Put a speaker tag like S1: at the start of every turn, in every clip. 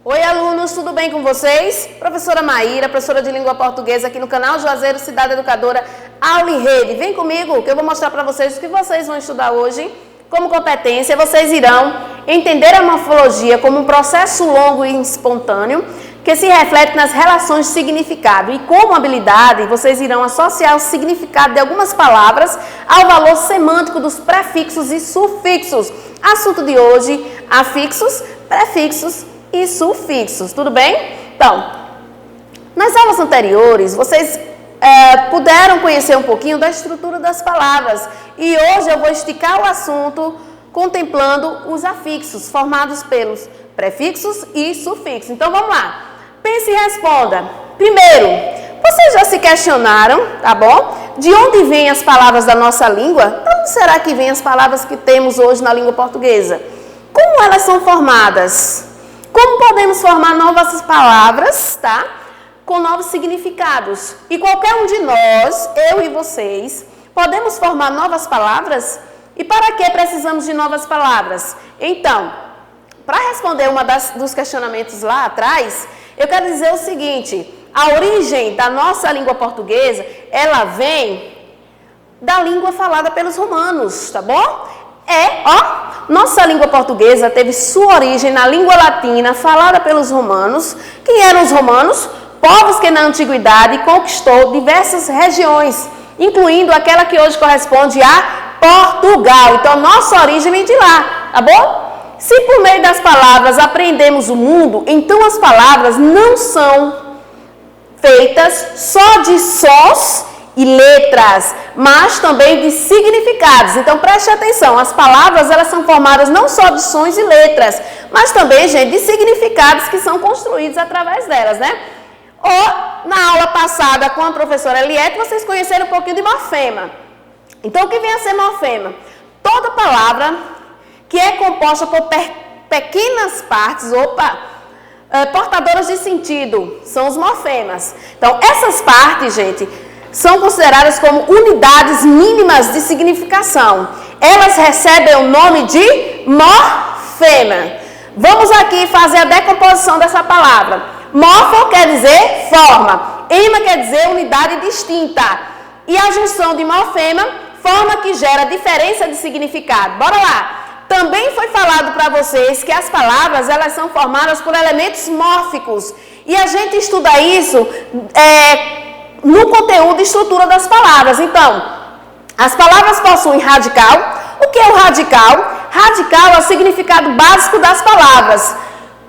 S1: Oi, alunos, tudo bem com vocês? Professora Maíra, professora de língua portuguesa aqui no canal Juazeiro Cidade Educadora Aula e Rede. Vem comigo que eu vou mostrar para vocês o que vocês vão estudar hoje. Como competência, vocês irão entender a morfologia como um processo longo e espontâneo que se reflete nas relações de significado. E como habilidade, vocês irão associar o significado de algumas palavras ao valor semântico dos prefixos e sufixos. Assunto de hoje, afixos, prefixos e sufixos, tudo bem? Então, nas aulas anteriores, vocês puderam conhecer um pouquinho da estrutura das palavras e hoje eu vou esticar o assunto contemplando os afixos, formados pelos prefixos e sufixos. Então, vamos lá. Pense e responda. Primeiro, vocês já se questionaram, tá bom? De onde vêm as palavras da nossa língua? De onde será que vêm as palavras que temos hoje na língua portuguesa? Como elas são formadas? Como podemos formar novas palavras, tá? Com novos significados. E qualquer um de nós, eu e vocês, podemos formar novas palavras? E para que precisamos de novas palavras? Então, para responder dos questionamentos lá atrás, eu quero dizer o seguinte: a origem da nossa língua portuguesa, ela vem da língua falada pelos romanos, tá bom? Nossa língua portuguesa teve sua origem na língua latina falada pelos romanos. Quem eram os romanos? Povos que na antiguidade conquistou diversas regiões, incluindo aquela que hoje corresponde a Portugal. Então, nossa origem vem de lá, tá bom? Se por meio das palavras aprendemos o mundo, então as palavras não são feitas só de sons e letras, mas também de significados. Então, preste atenção, as palavras elas são formadas não só de sons e letras, mas também, gente, de significados que são construídos através delas, né? Ou, na aula passada com a professora Eliette, vocês conheceram um pouquinho de morfema. Então, o que vem a ser morfema? Toda palavra que é composta por pequenas partes, portadoras de sentido, são os morfemas. Então, essas partes, gente, são consideradas como unidades mínimas de significação. Elas recebem o nome de morfema. Vamos aqui fazer a decomposição dessa palavra. Morfo quer dizer forma, ema quer dizer unidade distinta. E a junção de morfema, forma que gera diferença de significado. Bora lá! Também foi falado para vocês que as palavras elas são formadas por elementos mórficos. E a gente estuda isso no conteúdo e estrutura das palavras. Então, as palavras possuem radical. O que é o radical? Radical é o significado básico das palavras.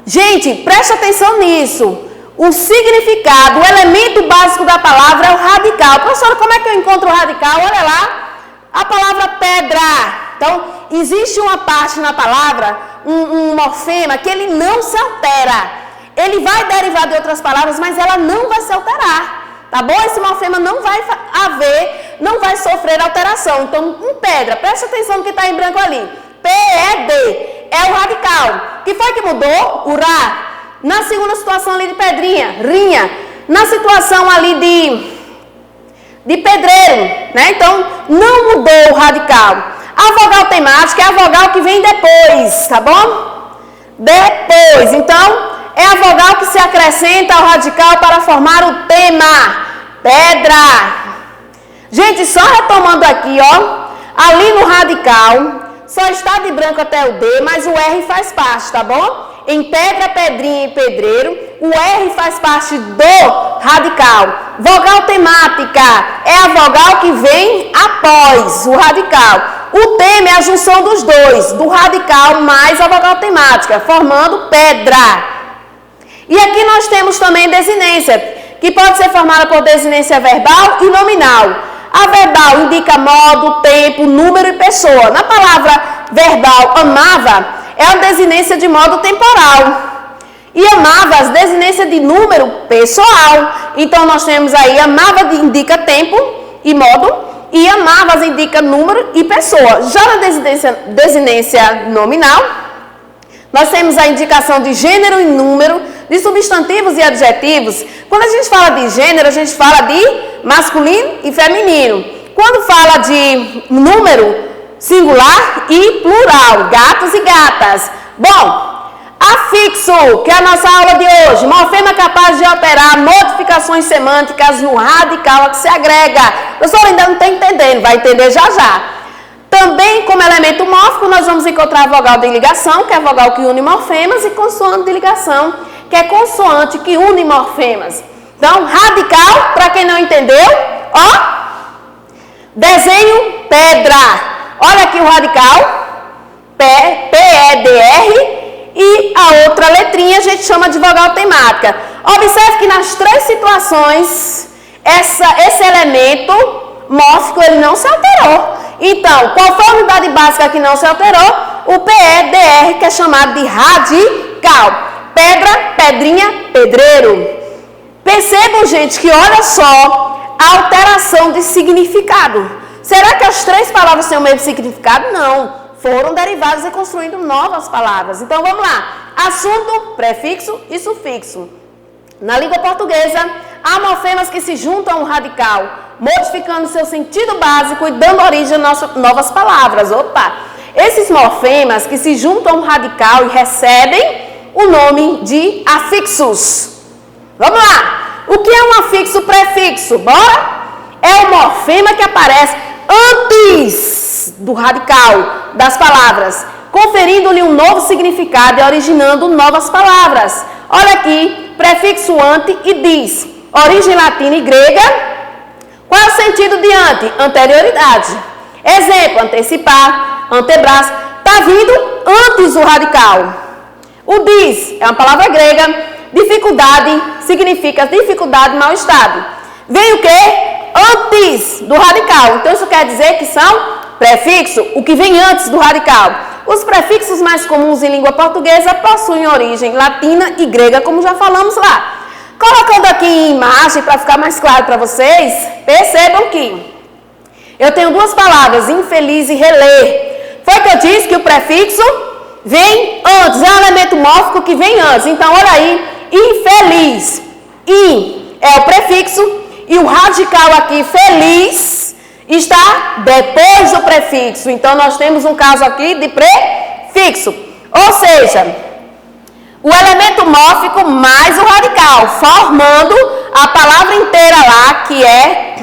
S1: Gente, preste atenção nisso. O significado, o elemento básico da palavra é o radical. Professora, como é que eu encontro o radical? Olha lá, a palavra pedra. Então, existe uma parte na palavra, um morfema, que ele não se altera. Ele vai derivar de outras palavras, mas ela não vai se alterar. Tá bom? Esse morfema não vai sofrer alteração. Então, pedra, preste atenção no que está em branco ali. P-E-D é o radical. Que foi que mudou? O Rá. Na segunda situação ali de pedrinha, rinha. Na situação ali de pedreiro, né? Então, não mudou o radical. A vogal temática é a vogal que vem depois, tá bom? Depois. Então, é a vogal que se acrescenta ao radical para formar o tema. Pedra. Gente, só retomando aqui, ó. Ali no radical, só está de branco até o D, mas o R faz parte, tá bom? Em pedra, pedrinha e pedreiro, o R faz parte do radical. Vogal temática é a vogal que vem após o radical. O tema é a junção dos dois, do radical mais a vogal temática, formando pedra. E aqui nós temos também desinência, que pode ser formada por desinência verbal e nominal. A verbal indica modo, tempo, número e pessoa. Na palavra verbal amava, é a desinência de modo temporal. E amava, as desinência de número pessoal. Então nós temos aí amava indica tempo e modo. E amavas indica número e pessoa. Já na desinência nominal, nós temos a indicação de gênero e número, de substantivos e adjetivos. Quando a gente fala de gênero, a gente fala de masculino e feminino. Quando fala de número, singular e plural, gatos e gatas. Bom, Afixo, que é a nossa aula de hoje. Morfema capaz de operar modificações semânticas no radical a que se agrega. Professor, ainda não está entendendo, vai entender já já. Também, como elemento mórfico, nós vamos encontrar a vogal de ligação, que é a vogal que une morfemas, e consoante de ligação, que é consoante que une morfemas. Então, radical, para quem não entendeu, ó, desenho pedra. Olha aqui o radical, P-E-D-R, e a outra letrinha a gente chama de vogal temática. Observe que nas três situações, esse elemento mórfico ele não se alterou. Então, qual foi a unidade básica que não se alterou? O P-E-D-R, que é chamado de radical. Pedra, pedrinha, pedreiro. Percebam, gente, que olha só a alteração de significado. Será que as três palavras têm o mesmo significado? Não. Foram derivadas e construindo novas palavras. Então, vamos lá. Assunto, prefixo e sufixo. Na língua portuguesa, há morfemas que se juntam ao radical, modificando seu sentido básico e dando origem a novas palavras. Opa! Esses morfemas que se juntam ao radical e recebem o nome de afixos. Vamos lá! O que é um afixo prefixo? Bora? É o morfema que aparece antes do radical das palavras, conferindo-lhe um novo significado e originando novas palavras. Olha aqui, prefixo ante e dis, origem latina e grega. Qual é o sentido de ante? Anterioridade. Exemplo, antecipar, antebraço, está vindo antes do radical. O dis é uma palavra grega, dificuldade, significa dificuldade, mal estado. Vem o quê? Antes do radical. Então isso quer dizer que são prefixo, o que vem antes do radical. Os prefixos mais comuns em língua portuguesa possuem origem latina e grega, como já falamos lá. Colocando aqui em imagem para ficar mais claro para vocês, percebam que eu tenho duas palavras, infeliz e reler. Foi que eu disse que o prefixo vem antes, é um elemento mórfico que vem antes. Então, olha aí, infeliz. I é o prefixo e o radical aqui, feliz, está depois do prefixo. Então, nós temos um caso aqui de prefixo. Ou seja, o elemento mórfico mais o radical, formando a palavra inteira lá, que é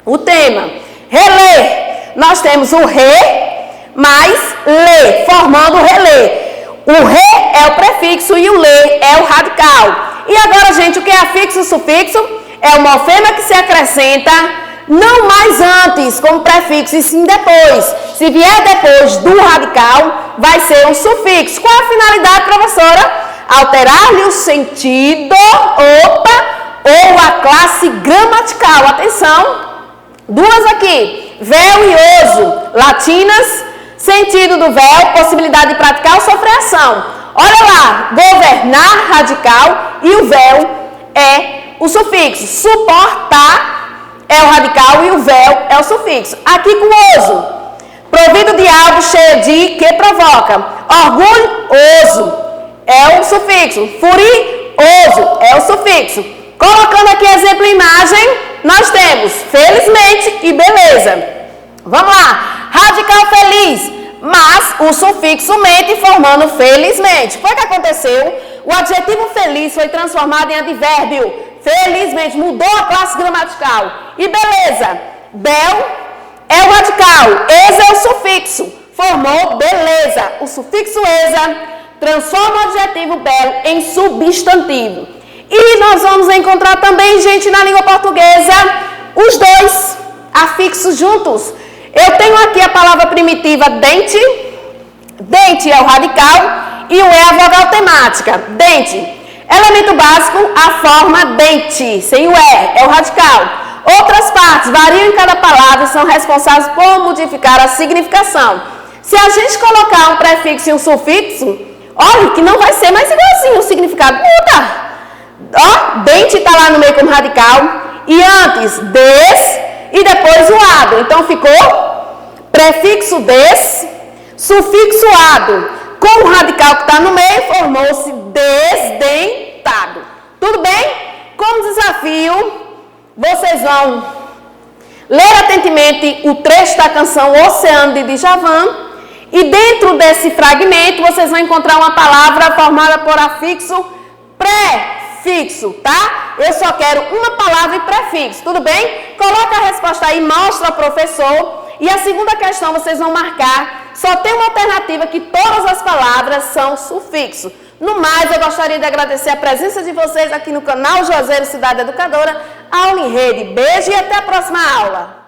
S1: o tema. Reler, nós temos o re mais lê, formando o relê. O re é o prefixo e o lê é o radical. E agora, gente, o que é afixo e sufixo? É o morfema que se acrescenta não mais antes como prefixo, e sim depois. Se vier depois do radical, vai ser um sufixo. Qual é a finalidade, professora? Alterar-lhe o sentido, ou a classe gramatical. Atenção, duas aqui. Véu e oso, latinas, sentido do véu, possibilidade de praticar ou sofrer ação. Olha lá, governar, radical, e o véu é o sufixo. Suportar é o radical e o véu é o sufixo. Aqui com oso, provido de algo cheio de que provoca. Orgulhoso é o sufixo. Furioso é o sufixo. Colocando aqui exemplo em imagem, nós temos felizmente e beleza. Vamos lá, radical feliz, mas o sufixo mente formando felizmente. Foi o que aconteceu? O adjetivo feliz foi transformado em advérbio. Felizmente, mudou a classe gramatical. E beleza, bel é o radical, exa é o sufixo, formou beleza. O sufixo exa transforma o adjetivo belo em substantivo. E nós vamos encontrar também, gente, na língua portuguesa, os dois afixos juntos. Eu tenho aqui a palavra primitiva dente. Dente é o radical e o é a vogal temática. Dente. Elemento básico, a forma dente, sem o é o radical. Outras partes variam em cada palavra e são responsáveis por modificar a significação. Se a gente colocar um prefixo e um sufixo, olha que não vai ser mais igualzinho, o significado muda. Ó, dente está lá no meio como radical, e antes des e depois o ado. Então ficou prefixo des, sufixo ado. Com o radical que está no meio, formou-se desdentado. Tudo bem? Como desafio, vocês vão ler atentamente o trecho da canção Oceano de Djavan E dentro desse fragmento, vocês vão encontrar uma palavra formada por afixo prefixo, tá? Eu só quero uma palavra e prefixo, tudo bem? Coloca a resposta aí, mostra ao professor. E a segunda questão vocês vão marcar, só tem uma alternativa que todas as palavras são sufixo. No mais, eu gostaria de agradecer a presença de vocês aqui no canal Juazeiro Cidade Educadora, Aula em Rede. Beijo e até a próxima aula!